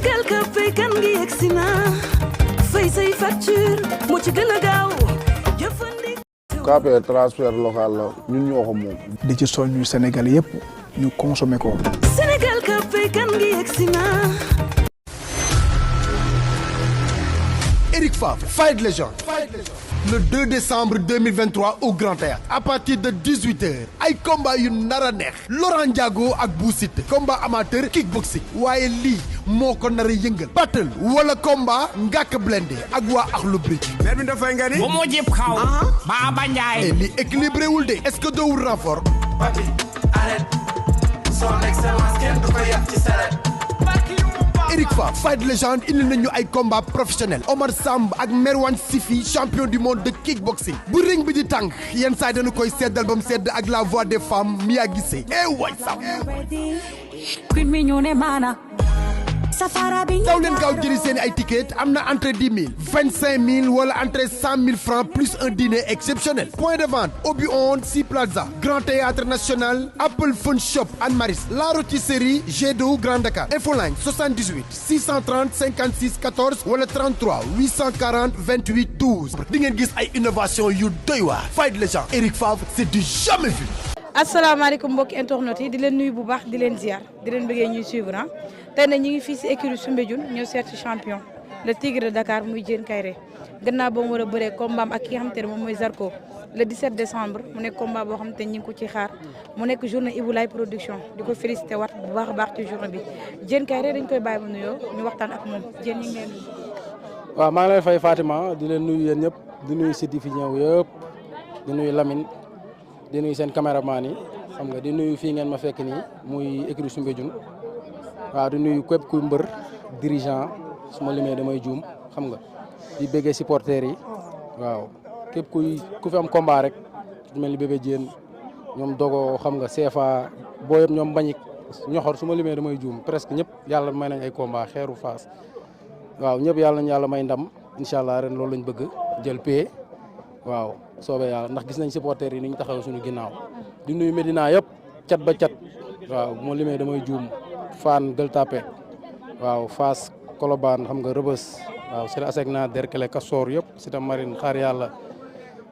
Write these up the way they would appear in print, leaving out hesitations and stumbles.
Sénégal ka fay kan ngi yegsi na fay say facture moo ci gën a gaaw KPR transfert local la ñun ñoo ko moom. di ci soññu Sénégal yëpp ñu consommer ko. Sénégal ka fay kan ngi yegsi na. Eric Favre, Fight Legend. Le 2 décembre 2023 au Grand Théâtre à partir de 18h ay combat yu nara neex Laurent Ndiago ak Bou Siteu combat amateur kickboxing waaye lii moo ko nar a yëngal battle wala combat Ngaaka Blindé ak waa Akhlou Brick mer bi dafay nga ni moo jëp xaw Baba Ndiaye li équilibré wul de est-ce que doowul renfort Papi arrête son excellence kenn du ko yàq ci saret Eric Favre, Fight Legend indi nañu ay combat professionnel Omar Samb ak Merwan Sifi champion du monde de kickboxing bu ring bi di tàng yenn saa dañu koy seddal ba mu sedd ak la voix des femmes Mia Guissé way Samb daw leen gaaw jëri seen ay ticket am na entrée 10 000 25 000 wala entrée 100 000 francs plus un dîner exceptionnel point de vente Obi-On Sea Plaza Grand Théâtre National Apple Phone Shop Anne Maris La Rôtisserie G2 Grand Dakar Infoline 78 630 56 14 wala 33 840 28 12 di ngeen gis ay innovation yu doy waar Fight Legend Eric Favre c'est du jamais vu. asalaamaaleykum mbokki internet yi di leen nuyu bu baax di leen ziar di leen bëggee ñuy suivre tey nag ñu ngi fii si écurie Soumbédioune ñëw seet ci champion le tigre de Dakar muy Diène Kaïré gannaaw ba mu war a bëree combat ak ki nga xamante ne moom mooy Zarko le 17 décembre mu nekk combat boo xamante ne ñu ngi ko ci xaar mu nekk journée Ibou Laye production di ko félicité wat bu baax a baax ci journée bi Diène Kaïré dañ koy bàyyi bu nuyoo ñu waxtaan ak moom Diène ñu ngi leen nuyu. waaw maa ngi lay fay Fatima di leen nuyu yéen ñëpp di nuyu site yi fi ñëw yëpp di nuyu Lamine di nuyu seen caméraman yi xam nga di nuyu fii ngeen ma fekk nii muy écurie Soumbédioune waaw di nuyu képp kuy mbër dirigeant su ma limee damay juum xam nga di bëggee supporters yi waaw képp ku fi am combat rek mel ni bébé Diène ñoom dogo xam nga CFA boo yëpp ñoom bañik ñoxor su ma limee damay juum presque ñëpp yàlla may nañ ay combat xeeru faas waaw ñëpp yàlla nañ yàlla may ndam incha allah ren loolu lañ bëgg jël paie waaw soobee yàlla ndax gis nañ supporters yi ni ñu taxaw suñu ginnaaw di nuyu Medina yëpp cat ba cat waaw moo limee damay juum Fann Gueule Tapée waaw Fass Colobane xam nga Rebeuss waaw Cité Asecna Derklé Castor yëpp Cité Marine xaar yàlla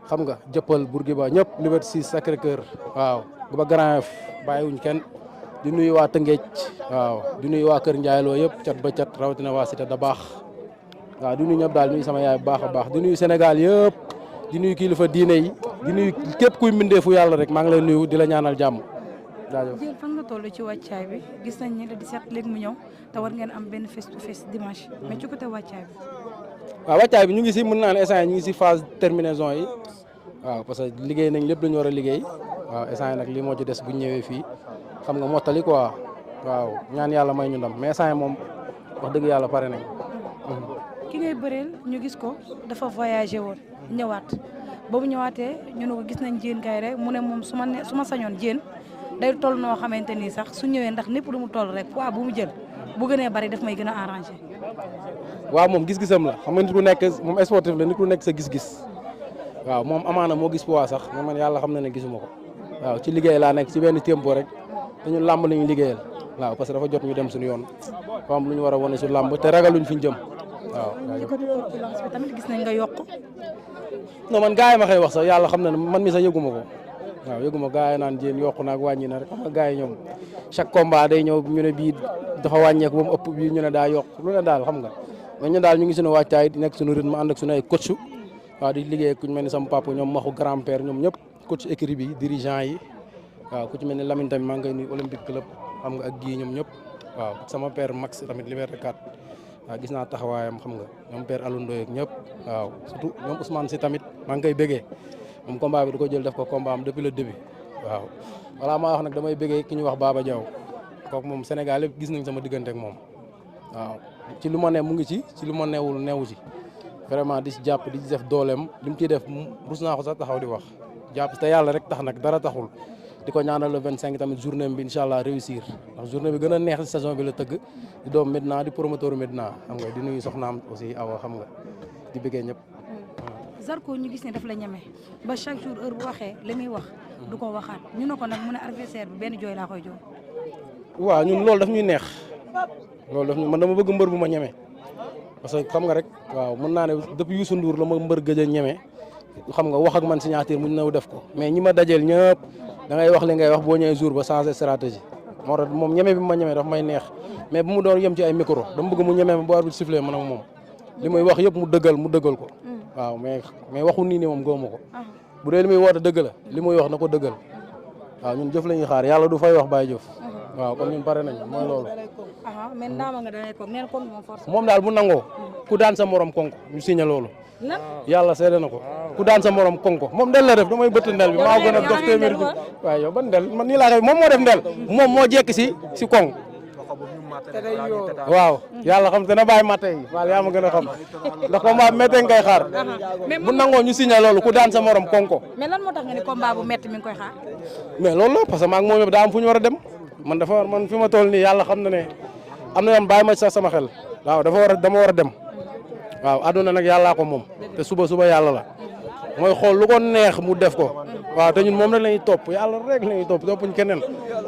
xam nga Jëppal Bourguiba ñëpp Liberté 6 Sacré-Cœur waaw ba Grand Yoff bàyyiwuñ kenn di nuyu waa Tëngéej waaw di nuyu waa Kër Ndiaye Lo yëpp cat ba cat rawatina waa Cité da baax waaw di nuyu ñëpp daal di nuyu sama yaay bu baax a baax di nuyu Sénégal yëpp di nuyu kilifa diine yi di nuyu képp kuy mbindeefu yàlla rek maa ngi lay nuyu di la ñaanal jàmm jaajëf. Diène fan nga toll ci wàccaay bi gis nañ ne le 17 léegi mu ñëw te war ngeen am benn face to face dimanche mais ci côté wàccaay bi. waaw wàccaay bi ñu ngi si mën naa ne instant ñu ngi si phase terminaison yi waaw parce que liggéey nañ lépp lu ñu war a liggéey waaw instant yi nag lii moo ci des bu ñu ñëwee fii xam nga mottali quoi waaw ñaan yàlla may ñu ndam mais instant yi moom wax dëgg yàlla pare nañ. ki ngay bëreel ñu gis ko dafa voyagé woon ñëwaat ba mu ñëwaatee ñu ne ko gis nañ Diène Kaïré mu ne moom su ma sañoon Diène day toll noo xamante ni sax su ñëwee ndax népp lu mu toll rek poids bu mu jël bu gënee bari daf may gën a arrangé. waaw moom gis-gisam la xam nga nit ku nekk moom sportif la nit ku nekk sa gis-gis waaw moom amaana moo gis poids sax mais man yàlla xam na ne gisuma ko waaw ci liggéey laa nekk ci benn tempo rek dañu làmb la ñu liggéeyal waaw parce que dafa jot ñu dem suñu yoon fa am lu ñu war a wane su làmb te ragaluñ fi ñu jëm waaw. ci côté corpulence bi tamit gis nañ nga yokk. non man gars yi ma koy wax sax yàlla xam na ne man mi sax yëguma ko waaw yëguma gars yi naan Diène yokku naag wàññi na rek xam nga gars yi ñoom chaque combat day ñëw ñu ne bii dafa wàññeeku ba mu ëpp bii ñu ne daa yokk lu ne daal xam nga mais ñun daal ñu ngi suñu wàccaay di nekk suñu rythme ànd ak suñu ay coach waaw di liggéey ku ñu mel ni sama papa ñoom maxu grand père ñoom ñëpp coach écurie bi dirigeant yi waaw ku ci mel ni Lamine tamit maa ngi koy nuyu Olympique Club xam nga ak gii ñoom ñëpp waaw sama père Max tamit Liberté 4 waaw gis naa taxawaayam xam nga ñoom père Alou Ndoye ak ñëpp waaw surtout ñoom Ousmane si tamit maa ngi koy bëggee moom combat bi du ko jël def ko combat am depuis le début waaw voilà maa wax nag damay bëggee ki ñu wax Baba Diaw kooku moom Sénégal yëpp gis nañ sama diggante ak moom waaw ci lu ma ne mu ngi ci lu ma newul newu ci vraiment di ci jàpp di ci def dooleem li mu ciy def rus naa ko sax taxaw di wax jàpp te yàlla rek tax nag dara taxul di ko ñaanal le 25 tamit journée bi incha allah réussir ndax journée bi gën a neex ci saison bi la tëgg di doom Medina di promoteur Medina xam nga di nuyu soxnaam aussi awa xam nga di bëggee ñëpp. Zarko ñu gis ne daf la ñeme ba chaque jour heure bu waxee li muy wax du ko waxaat ñu ne ko nag mu ne adversaire bi benn jooy laa koy jooy. waaw ñun loolu daf ñuy neex loolu daf man dama bëgg mbër bu ma ñeme parce que xam nga rek waaw mën naa ne depuis Youssou Ndour la ma mbër gëj a ñeme xam nga wax ak man signature mu ñëw def ko mais ñi ma dajeel ñëpp da ngay wax li ngay wax boo ñëwee jour ba changer stratégie moo tax moom ñeme bi ma ñeme daf may neex mais bu mu doon yem ci ay micro dama bëgg mu ñeme ma bu arbitre sifflé man ak moom li muy wax yëpp mu dëggal ko waaw mais waxu nii ni moom góoma ko bu dee li muy woote dëgg la li muy wax na ko dëggal waaw ñun jëf la ñuy xaar yàlla du fay wax bàyyi jëf waaw kon ñun pare nañ mooy loolu mais ndaama nga da ngay ko neen kon moom force moom daal bu nangoo ku daan sa morom konko ñu signé loolu yàlla seede na ko ku daan sa morom konko moom ndel la def damay bëtt ndel bi maa gën a dof téeméeri ji waaye yow ban ndel man nii laa koy moom moo def ndel moom moo jekk si kong waaw yàlla xam te na bàyyi matte yi waaw yaa ma gën a xam ndax combat bu méttee nga koy xaar bu nangoo ñu signé loolu ku daan sa morom konko mais lan moo tax nga ni combat bu métti mi ngi koy xaar mais loolu la parce que maa ngi moom yëpp daa am fu ñu war a dem man dafa war man fi ma toll nii yàlla xam na ne am na yoon bàyyi ma sax sama xel waaw dama war a dem waaw àdduna nag yàllaa ko moom te suba yàlla la mooy xool lu ko neex mu def ko waaw te ñun moom rek lañuy topp yàlla rek lañuy topp toppuñ keneen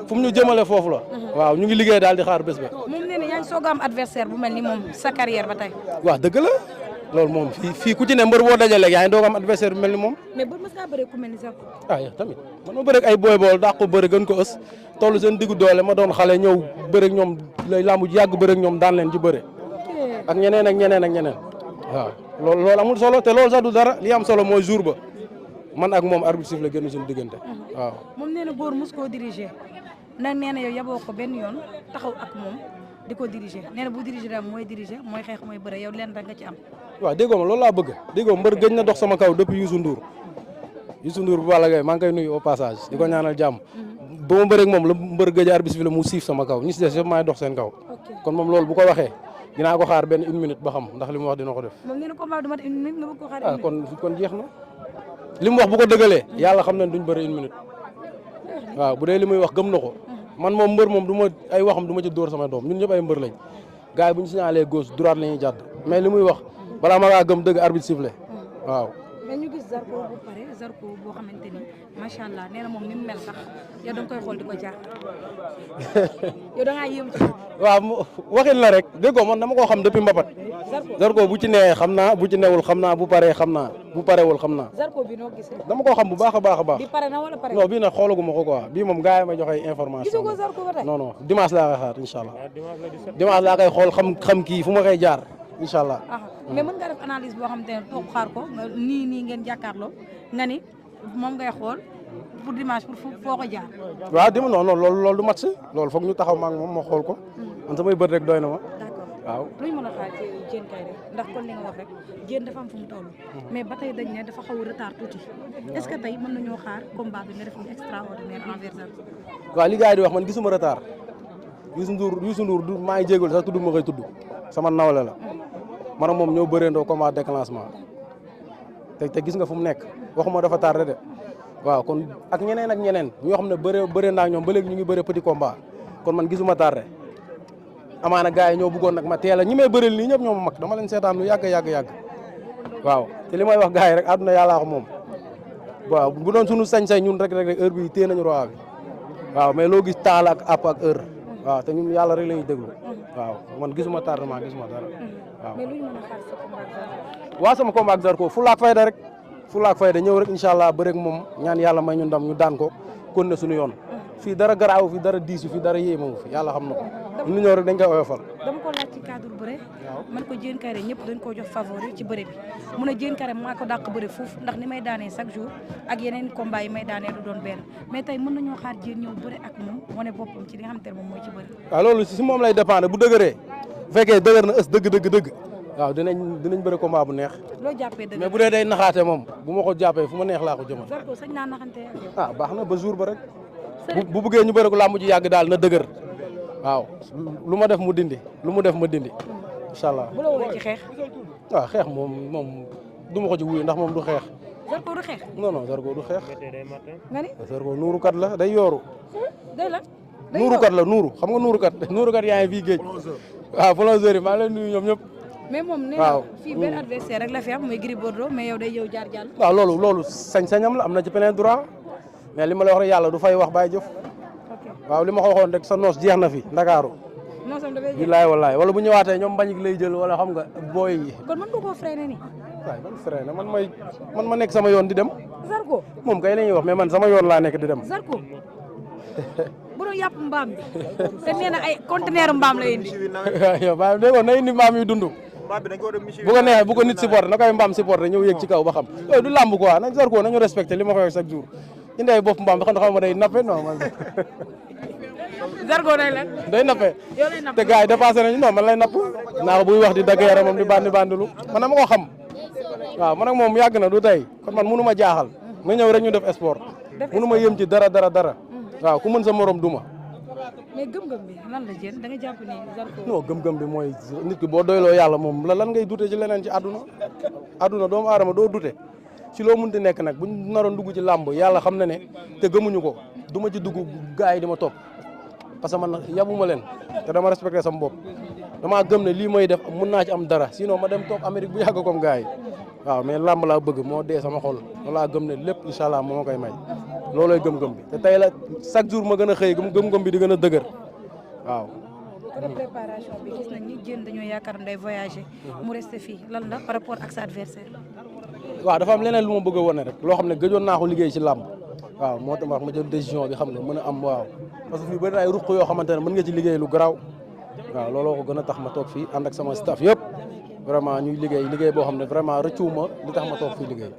fu mu ñu jëmale foofu la waaw ñu ngi liggéey daal di xaar bés ba. moom nee na yaa ngi soog a am adversaire bu mel ni moom sa carrière ba tey. waaw dëgg la loolu moom fii ku ci ne mbër boo dajalee yaa ngi doog am adversaire bu mel ni moom. mais bët mës ngaa bëree ku mel ni Zarko. ah yow tamit man ma bëreeg ay booy bool daa ko bëri gën ko ës toll seen diggu doole ma doon xale ñëw bëreeg ñoom lay lambu yàgg bëreeg ñoom daan leen ci bëre ak ñeneen waaw loolu amul solo te loolu sax du dara li am solo mooy jour ba man ak moom arbitre siffle génn suñu diggante waaw. moom nee na góor mos koo diriger nag nee na yow yaboo ko benn yoon taxaw ak moom di ko diriger nee na bu diriger daal mooy diriger mooy xeex mooy bëre yow leen rek nga ci am. waaw déggoo ma loolu laa bëgg déggoo mbër gëj na dox sama kaw depuis Youssou Ndour bu Balla Gaye maa ngi koy nuyu au passage di ko ñaanal jàmm ba ma bëreeg moom la mbër gëj arbitre siffle mu siif sama kaw ñi si des yëpp maay dox seen kaw kon moom loolu bu ko waxee dinaa ko xaar benn 1 minute ba xam ndax li mu wax dina ko def. moom nee na combat du mat 1 minute nga bëgg ko xaar. ah kon jeex na li mu wax bu ko dëggalee yàlla xam nañ duñ bëri 1 minute waaw bu dee li muy wax gëm na ko man moom mbër moom du ma ay waxam du ma ci dóor sama doom ñun ñëpp ay mbër lañ gars yi bu ñu signalé gauche droite la ñuy jàdd mais li muy wax balaa ma ngaa gëm dëgg arbitre sifflé waaw. mais ñu gis Zarko bu pare Zarko boo xamante ni macha allah nee na moom ni mu mel sax yow da nga koy xool di ko jaar yow da ngaa yéem ci. waaw waxin la rek déggoo man dama koo xam depuis Mbapat. Zarko bu ci nee xam naa bu ci newul xam naa bu paree xam naa bu parewul xam naa. Zarko bi noo gisee. dama koo xam bu baax a baax a baax. bi pare na wala pare non bii nag xoolaguma ko quoi bii moom gars yi may joxe information. gisoo ko Zarko ba tey. non non dimanche laa koy xaar incha allah dimanche laa koy xool xam kii fu ma koy jaar incha allah. mais mën nga def analyse boo xamante ne toog xaar ko nga nii ngeen jàkkaarloo nga ni moom ngay xool pour dimanche pour foo ko jaar. waaw dima non loolu du match loolu foog ñu taxaw ma ak moom ma xool ko man samay bët rek doy na ma. d'accord waaw luñ mën a xaar ci Diène Kaïré ndax kon li nga wax rek Diène dafa am fu mu toll mais ba tey dañ ne dafa xaw a retard tuuti est-ce que tey mën nañoo xaar combat bi nga def lu extraordinaire envers Zarko. waaw li gars yi di wax man gisuma retard Youssou Ndour du maa ngi jégalu sax tudd ma koy tudd sama nawle la man ak moom ñoo bëreendoo combat déclenchement te gis nga fu mu nekk waxuma dafa tardé de waaw kon ak ñeneen ñoo xam ne bëree naa ñoom ba léegi ñu ngi bëree petit combat kon man gisuma tardé amaana gars yi ñoo bëggoon nag ma teel a ñi may bëreel nii ñëpp ñoo ma mag dama leen seetaan lu yàgg waaw te li may wax gars yi rek àdduna yàllaa ko moom waaw bu doon suñu sañ-sañ ñun rek heure bi téye nañu roi bi waaw mais loo gis taal ak app ak heure waaw te ñun yàlla rek la ñuy déglu waaw man gisuma tardement gisuma dara waaw. mais lu ñu mën a xaar sa combat ak Zarko. waaw sama combat ak Zarko fulaak fayda rek fulaak fayda ñëw rek incha allah bëreeg moom ñaan yàlla may ñu ndam ñu daan ko kon ne suñu yoon fii dara garaaw fi dara diisu fi dara yéemawu fi yàlla xam na ko ñu ñëw rek dañ koy oyofal. dama ko laaj ci cadre bëre. man ko Diène Kaïré ñëpp dañ koo jox favori ci bëre bi mu ne Diène Kaïré maa ko dàq bëre foofu ndax ni may daanee chaque jour ak yeneen combat yi may daanee du doon benn mais tey mën nañoo xaar Diène ñëw bëre ak moom wane boppam ci li nga xamante ne moom mooy ci bëre. waaw loolu si moom lay dépendre bu dëgëree bu fekkee dëgër na ës dëgg waaw dinañ bëre combat bu neex. loo jàppee dëgg mais bu dee day naxaate moom bu ma ko jàppee fu ma neex laa ko jëmal. Zarko sañ naa naxante ak yow. ah baax na ba jour ba rek. bu bëggee ñu bëre ko làmb ji yàgg daal na dëgër waaw lu ma def mu dindi lu mu def ma dindi incha allah. bu la woo ci xeex. waaw xeex moom du ma ko ci wuyu ndax moom du xeex. Zarko du xeex. non Zarko du xeex. nga ni. Zarko nuurukat la day yooru. day la. nuurukat la xam nga nuurukat yaa ngi fii géej. waaw plongeur yi maa ngi leen nuyu ñoom ñëpp. mais moom nee na fii benn adversaire rek la fi am muy Gris Bordeaux mais yow day yow jaar jàll. waaw loolu sañ-sañam la am na ci plein droit mais li ma la wax rek yàlla du fay wax bàyyi jëf waaw li ma ko waxoon rek sa noos jeex na fi Ndakaaru noosam dafay jeex. billaay wallaay wala bu ñëwaatee ñoom mbañik lay jël wala xam nga booy yi. kon mën nga koo freiné nii. waaw man freiné man ma nekk sama yoon di dem. Zarko moom kay la ñuy wax mais man sama yoon laa nekk di dem. Zarko bu doon yàpp mbaam bi te nee na ay conteneur mbaam la indi. yow baax na na indi mbaam yu dund. bu ko neexee bu ko nit supporté na koy mbaam supporté ñëw yëg ci kaw ba xam yooyu du làmb quoi nañ Zarko nañu respecté li ma koy wax chaque jour indi ay bopp mbaam bi xam ma day nappe non man. Zarko day lan. day nappe yow lay napp te gars yi dépassé nañu non man lay napp naa ko buy wax di dagg yaramam di bandulu man dama ko xam waaw man ak moom yàgg na du tey kon man mënu ma jaaxal nga ñëw rek ñu def sport mënu ma yëm ci dara waaw ku mën sa morom duma. mais gëm-gëm bi lan la jën da nga jàpp ne Zarko. non gëm-gëm bi mooy nit ki boo doyloo yàlla moom lan ngay dute ci leneen ci àdduna doomu aadama doo dute ci loo munti nekk nag buñ naroon dugg ci làmb yàlla xam na ne te gëmuñu ko du ma ci dugg gars yi di ma topp parce que man yabuma leen te dama respecté sama bopp damaa gëm ne lii may def mun naa ci am dara sinon ma dem toog Amérique bu yàgg comme gars yi waaw mais làmb laa bëgg moo dee sama xol laa gëm ne lépp incha allah moo ma koy may loolooy gëm-gëm bi te tey la chaque jour ma gën a xëy gëm-gëm bi di gën a dëgër waaw. côté préparation bi gis nañ ni Diène dañoo yaakaar day voyager mu resté fii lan la par rapport ak sa adversaire. waaw dafa am leneen lu ma bëgg a wane rek loo xam ne gëjoon naa ko liggéey ci làmb waaw moo tax ma jël décision bi xam nga mën a am waaw parce que fii bëri na ay ruq yoo xamante ne mën nga ci liggéey lu garaaw waaw looloo ko gën a tax ma toog fii ànd ak sama staff yëpp vraiment ñuy liggéey boo xam ne vraiment rëccuwuma li tax ma toog fii liggéey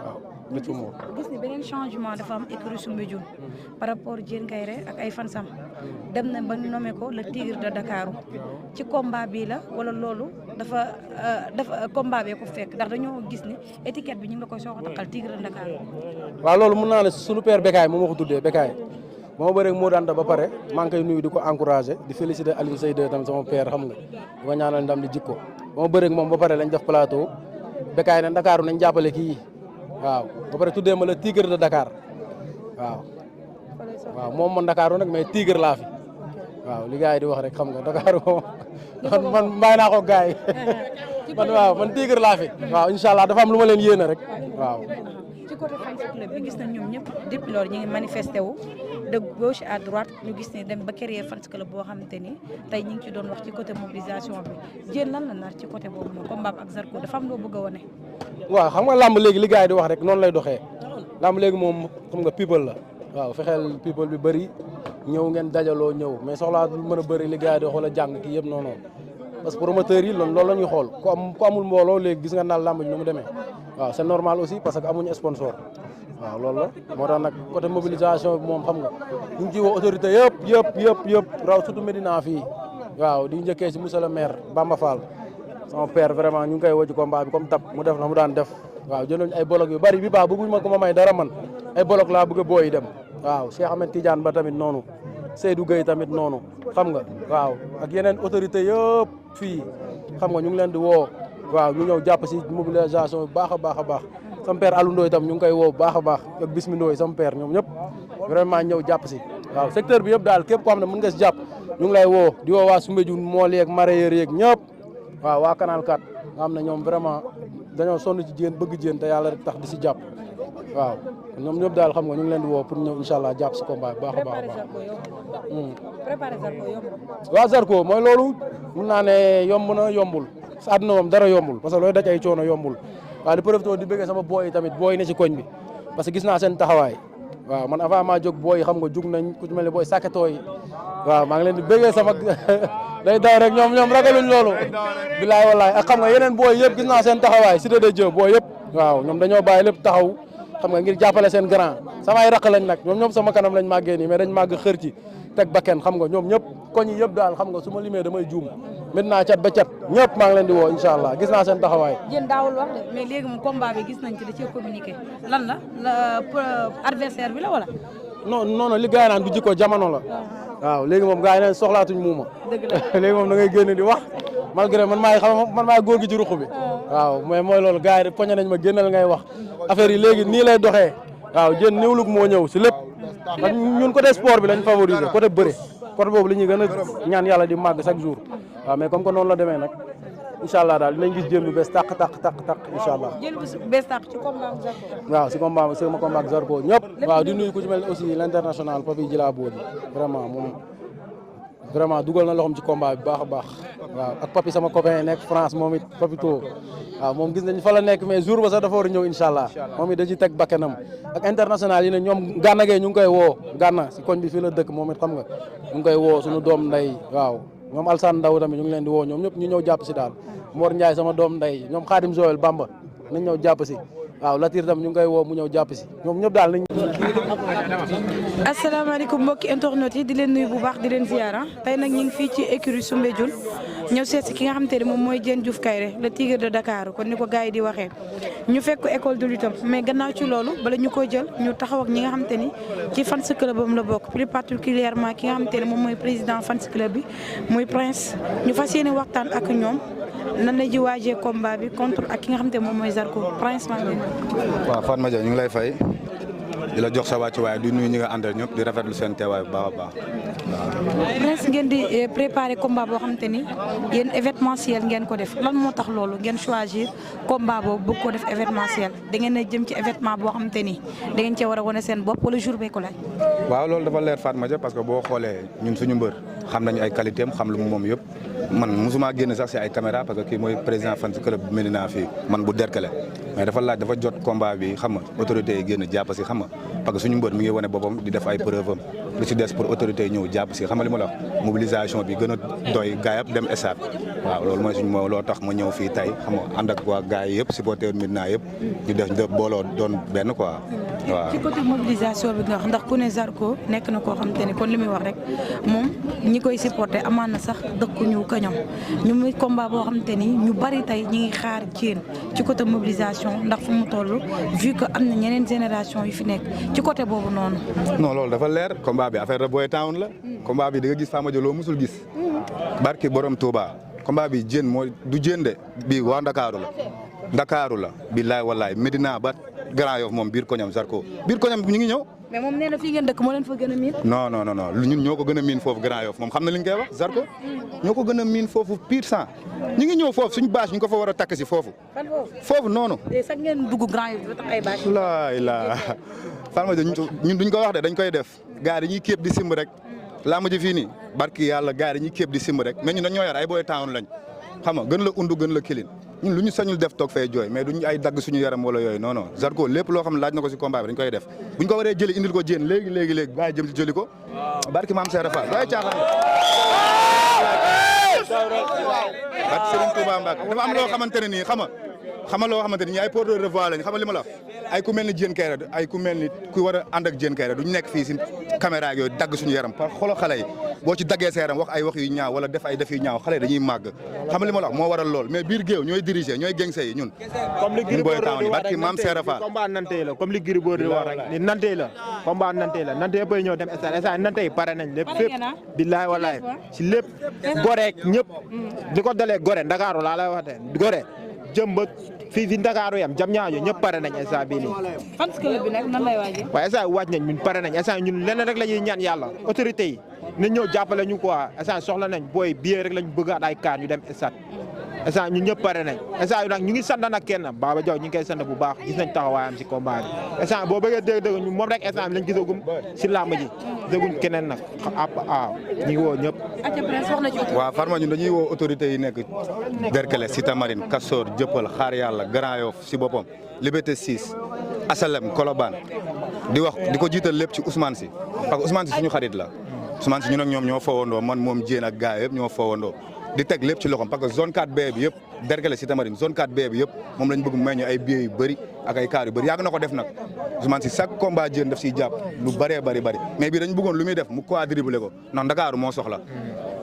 waaw rëccuwuma. gis ni beneen changement dafa am écurie Soumbédioune par rapport Diène Kaïré ak ay fansam dem na ba nommé ko le tigre de Dakar ci combat bi la wala loolu dafa combat bee ko fekk ndax dañoo gis ni étiquette bi ñu ngi la koy soog a takkal tigre de Dakar. waaw loolu mën naa ne suñu père Bécaye moo ma ko tuddee Bécaye moo bëri moo daan da ba pare maa ngi koy nuyu di ko encouragé di féliciter Alioune Seye tam sama père xam nga di ko ñaanal ndam di jikko moo bëri moom ba pare lañ def plateau Bécaye ne Dakar nañ jàppale kii waaw ba pare tuddee ma le tigre de Dakar waaw moom man Dakar nag mais tigre laa fi waaw li gars yi di wax rek xam nga Dakar man bàyyi naa ko gars yi man tigre laa fi waaw incha allah dafa am lu ma leen yéene rek waaw. ci côté fans club bi gis nañ ñoom ñëpp depuis loolu ñu ngi manifesté wu de gauche à droite ñu gis ne dem ba créer fans club boo xamante ni tey ñu ngi ci doon wax ci côté mobilisation bi Diène lan la nar ci côté boobu noonu combat ak Zarko dafa am loo bëgg a wane. waaw xam nga làmb léegi li gars yi di wax rek noonu lay doxee làmb léegi moom xam nga people la waaw fexeel people bi bëri ñëw ngeen dajaloo ñëw mais soxlaa mën a bëri li gars yi di wax wala jàng kii yëpp non parce que promoteurs yi loolu la ñuy xool ku amul mbooloo léegi gis nga naal làmb ji nu mu demee waaw c'est normal aussi parce que amuñu sponsor waaw loolu la moo tax nag côté mobilisation bi moom xam nga ñu ngi ciy woo autorité yëpp raw surtout Médina fii waaw di njëkkee si monsieur le maire Bamba Fall sama père vraiment ñu ngi koy woo ci combat bi comme tab mu def na mu daan def waaw jëloon ay bolok yu bari bi baax bëgguñ ma ko ma may dara man ay bolok laa bëgg a booy dem waaw Cheikh Ahmed Tidiane ba tamit noonu Seydou Gueye tamit noonu xam nga waaw ak yeneen autorité yëpp fii xam nga ñu ngi leen di woo waaw ñu ñëw jàpp si mobilisation bi baax a baax sama père Alou Ndoye tam ñu ngi koy woo baax a baax ak Bismi Ndoye sama père ñoom ñëpp vraiment ñëw jàpp si waaw secteur bi yëpp daal képp koo xam ne mën nga si jàpp ñu ngi lay woo di woo waa Soumbédioune mool yeeg mareyeur yeeg ñëpp waaw waa Canal 4 nga xam ne ñoom vraiment dañoo sonn ci Diène bëgg Diène te yàlla rek tax di si jàpp waaw ñoom ñëpp daal xam nga ñu ngi leen di woo pour ñëw incha allah jàpp si combat bi baax a baax. préparer Zarko yomb. waaw Zarko mooy loolu mun naa ne yomb na yombul sa àdduna moom dara yombul parce que looy daj ay coono yombul waaw di profité di bëggee sama booy tamit booy ne ci koñ bi parce que gis naa seen taxawaay waaw man avant maa jóg booy xam nga jug nañ ku ci mel ne booy saketoo yi waaw maa ngi leen di bëggee sama day daw rek ñoom ragaluñ loolu bilaay wallaay ak xam nga yeneen booy yëpp gis naa seen taxawaay cité de Dieu booy yëpp waaw ñoom dañoo bàyyi lépp taxaw xam nga ngir jàppale seen grand samay raq lañ nag ñoom sama kanam lañ màggee nii mais dañ màgg xër ci teg bakken xam nga ñoom ñëpp koñ yi yëpp daal xam nga su ma limee damay juum maintenant cat ba cat ñëpp maa ngi leen di woo incha allah gis naa seen taxawaay. Diène daawul wax de mais léegi moom combat bi gis nañ ci da cee communiqué lan la adversaire bi la wala. non li gars yi naan du jikko jamono la. waaw léegi moom gars yi neen soxlaatuñ muuma. dëgg la léegi moom da ngay génn di wax malgré man maay góor gi ci ruq bi. waaw mais mooy loolu gars yi poñe nañ ma génnal ngay wax affaire yi léegi nii lay doxee waaw Diène néewlug moo ñëw si lépp man ñun côté sport bi lañ favoriser côté bëre côté boobu li ñuy gën a ñaan yàlla di màgg chaque jour waaw mais comme que noonu la demee nag incha allah daal dinañ gis Diène bu bees tàq incha allah. Diène bu bees tàq ci combat ak Zarko. waaw si combat ak Zarko ñëpp. waaw di nuyu ku ci mel aussi l' international Papi Djila Bodi vraiment moom vraiment dugal na loxoom ci combat bi baax a baax waaw ak papi sama copain nekk France moom it papito waaw moom gis nañ fa la nekk mais jour ba sax dafa war a ñëw incha allah moom it da ci teg bakkanam ak international yi ne ñoom Gana Gueye ñu ngi koy woo Gana si koñ bi fii la dëkk moom it xam nga ñu ngi koy woo suñu doom nday waaw ñoom Alsane Ndaw tamit ñu ngi leen di woo ñoom ñëpp ñu ñëw jàpp si daal Mor Ndiaye sama doom nday ñoom Khadim Joel Bamba nañ ñëw jàpp si waaw Latir tam ñu ngi koy woo mu ñëw jàpp si ñoom ñëpp daal nañ. asalaamaaleykum mbokki internet yi di leen nuyu bu baax di leen ziara tey nag ñu ngi fii ci écurie Soumbédioune ñëw seet si ki nga xamante ne moom mooy Diène Diouf Kaïré le tigre de Dakar kon ni ko gars yi di waxee ñu fekk école de lutte mais gannaaw ci loolu bala ñu koy jël ñu taxaw ak ñi nga xamante ni ci fans club am la bokk plus particulièrement ki nga xamante ne moom mooy président fans club bi muy Prince ñu fas yéene waxtaan ak ñoom nan la ji waajee combat bi contre ak ki nga xamante ne moom mooy Zarko Prince maa ngi leen waaw Fatma Dia ñu ngi lay fay di la jox sa wàccuwaay di nuyu ñi nga àndal ñëpp di rafetlu seen teewaay bu baax a baax waaw. Prince ngeen di préparer combat boo xamante ni yéen événementiel ngeen ko def lan moo tax loolu ngeen choisir combat boobu bëgg ko def événementiel da ngeen a jëm ci événement boo xamante ni da ngeen cee war a wane seen bopp wala jour bee ko laaj. waaw loolu dafa leer Fatma Dia parce que boo xoolee ñun suñu mbër xam nañu ay qualité am xam lu mu moom yëpp man mosuma génn sax si ay caméra parce que kii mooy président fan si club Médina fii man bu Derkele mais dafa laaj dafa jot combat bi xam nga autorités yi génn jàpp si xam nga parce que suñu mbër mi ngi wane boppam di def ay preuve am lu ci des pour autorités yi ñëw jàpp si xam nga li ma la wax mobilisation bi gën a doy gars yëpp dem stade waaw loolu mooy suñu moo loo tax ma ñëw fii tey xam nga ànd ak waa gars yi yëpp supporter Médina yëpp di def ndëpp booloo doon benn quoi waaw. ci côté mobilisation bi nga wax ndax ku ne Zarko nekk na koo xamante ni kon li muy wax rek moom ñi koy supporter amaan na sax dëkkuñu kañam ñu muy combat boo xamante ni ñu bari tey ñi ngi xaar Diène ci côté mobilisation ndax fu mu toll vu que am na ñeneen génération yu fi nekk ci côté boobu noonu. non loolu dafa leer combat bi affaire de boy town la combat bi di nga gis Fama Dia loo musul gis barki borom Touba combat bi Diène mooy du Diène de bii waa Ndakaaru la billaay wallaay Medina ba Grand Yoff moom biir koñam Zarko biir koñam ñu ngi ñëw. mais moom nee na fii ngeen dëkk moo leen fa gën a miin. non ñun ñoo ko gën a miin foofu Grand Yoff moom xam na li ñu koy wax Zarko ñoo ko gën a miin foofu pire sang ñu ngi ñëw foofu suñu bâche ñu ko fa war a takk si foofu. foofu noonu. sax ngeen dugg Grand Yoff ba tax ay bâche. la Fatma Dia ñun duñ ko wax de dañ koy def gars yi dañuy képp di simb rek làmb ji fii nii barki yàlla gars yi dañuy képp di simb rek mais ñun dañoo yar ay boy town lañ xam nga gën la undu gën la kilin ñun lu ñu sañul def toog fay jooy mais duñ ay dagg suñu yaram wala yooyu non non Zarko lépp loo xam ne laaj na ko si combat bi dañ koy def buñ ko waree jëli indil ko Diène léegi bàyyi jëm ci jëli ko barki maam Seera Fall waaye caaxaan barki Serigne Touba Mbacke dafa am loo xamante ne nii xam nga loo xamante ni ñi ay porteur de voix lañ xam nga li ma la wax ay ku mel ni Diène Kaïré ay ku mel ni ku war a ànd ak Diène Kaïré duñ nekk fii si caméra yooyu dagg suñu yaram par xolo xale yi boo ci daggee sa yaram wax ay wax yu ñaaw wala def ay def yu ñaaw xale yi dañuy màgg xam nga li ma la wax moo waral lool mais biir géew ñooy diriger ñooy gengse yi ñun ñun booy taw ni barki maam Seera Fall combat nante la comme li Gris Bordeaux wax rek ni nante la combat nante la nante yëpp ay ñëw dem stade nante yi pare nañ lépp fépp billaay wallaay si lépp goreek ñëpp di ko dalee gore Ndakaaru laa lay wax de gore jëm ba fii Ndakaaru yam jam ñaajo ñëpp pare nañ instant bii nii. fans club bi nag nan lay waajee. waaye instant waaj nañ ñun pare nañ instant ñun leneen rek la ñuy ñaan yàlla autorité yi nañ ñëw jàppale ñu quoi instant soxla nañ booy billet rek lañ bëgg a ay kaar ñu dem stade instant ñun ñëpp pare nañ instant yu nag ñu ngi sant nag kenn Baba Diaw ñu ngi koy sant bu baax gis nañ taxawaayam si combat bi instant boo bëggee dégg-dégg ñu moom rek instant bi lañ gisagum si làmb ji dégguñ keneen nag ñu ngi woo ñëpp. waaw Farma ñun dañuy woo autorités yi nekk Derklé Cité Marine Castor Jëppal Xaar Yàlla Grand Yoff si boppam Liberté 6 Asalem Colobane di wax di ko jiital lépp ci Ousmane Sy parce que Ousmane Sy suñu xarit la Ousmane Sy ñun ak ñoom ñoo fowandoo man moom Diène ak gars yëpp ñoo fowandoo di teg lépp ci loxoom parce que zone 4B bi yëpp Derklé Cité Marine zone 4B bi yëpp moom lañ bëgg may ñu ay billets yu bëri ak ay kaar yu bëri yàgg na ko def nag Ousmane Sy chaque combat Diène daf siy jàpp lu bëree bëri mais bii dañu bëggoon lu muy def mu quadruplé ko ndax Ndakaaru moo soxla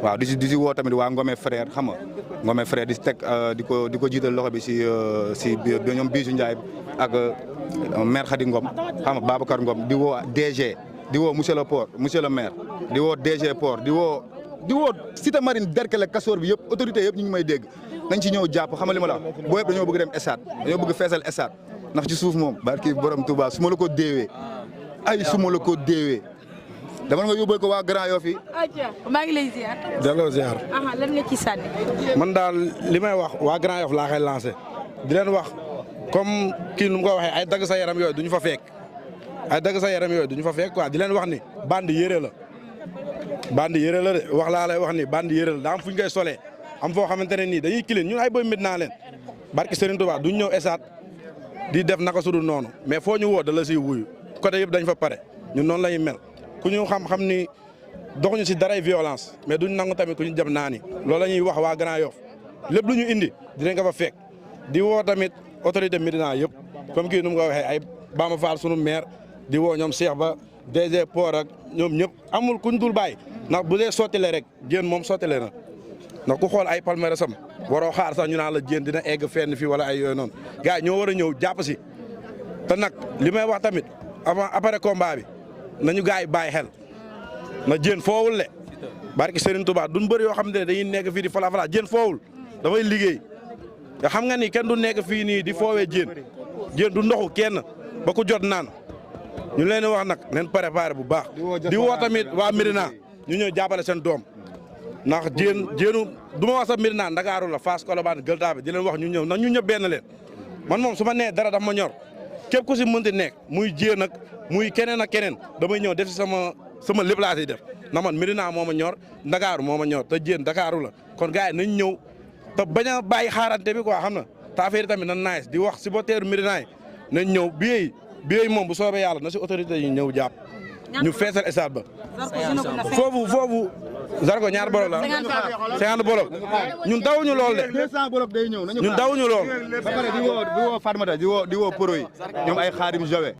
waaw di si woo tamit waa Ngomé frère xam nga Ngomé frère di si teg di ko jiital loxo bi si ñoom Bijou Ndiaye ak maire Khady Ngom xam nga Babacar Ngom di woo DG di woo monsieur le maire di woo DG port di woo Cité Marine Derklé Castor bi yëpp autorité yëpp ñu ngi may dégg nañ ci ñëw jàpp xam nga li ma la wax boo yëpp dañoo bëgg dem stade dañoo bëgg feesal stade ndax ci suuf moom barki borom Touba su ma la ko déewee dama nga yóbbal ko waa Grand Yoff yi. maa ngi lay ziar. delloo ziar. lan nga ci sànni. man daal li may wax waa Grand Yoff laa koy lancé di leen wax comme kii nu mu ko waxee ay dagg sa yaram yooyu duñu fa fekk quoi di leen wax ni bande yére la bandi yëre la de wax laa lay wax ni bandi yëre la daa am fu ñu koy solee am foo xamante ne nii dañuy kilin ñun ay boy mit naa leen barki Serigne Touba duñ ñëw esaat di def naka sudul noonu mais foo ñu woo da la siy wuyu côté yëpp dañ fa pare ñun noonu la ñuy mel ku ñu xam ni doxuñu si daray violence mais duñ nangu tamit ku ñu jëm naa ni loolu la ñuy wax waa Grand Yoff lépp lu ñu indi dinañ ko fa fekk di woo tamit autorité Médina yëpp comme kii nu mu ko waxee ay Bamba Fall sunu maire di woo ñoom Cheikh Ba DG Port ak ñoom ñëpp amul kuñ dul bàyyi ndax bu dee sottile rek jéen moom sottile na ndax ku xool ay palmarèsam waroo xaar sax ñu naan la jéen dina egg fenn fii wala ay yooyu noonu gars yi ñoo war a ñëw jàpp si te nag li may wax tamit après combat bi nañu gars yi bàyyi xel na jéen foowul le barki Serigne Touba duñ bëri yoo xam ne dañuy nekk fii di fala jéen foowul dafay liggéey nga xam nga ni kenn du nekk fii nii di foowee jéen du ndoxu kenn ba ku jot naan ñu leen wax nag leen préparé bu baax di woo tamit waa Médina ñu ñëw jàppale seen doom ndax jéenu du ma wax sax Médina Ndakaaru la Fass Colobane Gueule Tapée di leen wax ñu ñëw ndax ñu ñëpp benn leen man moom su ma nee dara daf ma ñor képp ku si mënti nekk muy jéen ak muy keneen ak keneen damay ñëw def si sama lépp laa siy def ndax man Médina moo ma ñor Ndakaaru moo ma ñor te jéen Ndakaaru la kon gars yi nañ ñëw te bañ a bàyyi xaarante bi quoi xam na te affaire yi tamit na nice di wax supporteru Médina yi nañ ñëw billet yi moom bu soobee yàlla na si autorité yi ñëw jàpp ñu feesal stade ba foofu Zarko ñaar bolok la 50 bolok ñun dawuñu lool de 200 bolok day ñëw ñun dawuñu lool ba pare di woo Fatmata di woo pro yi ñoom ay Xaadim Jawe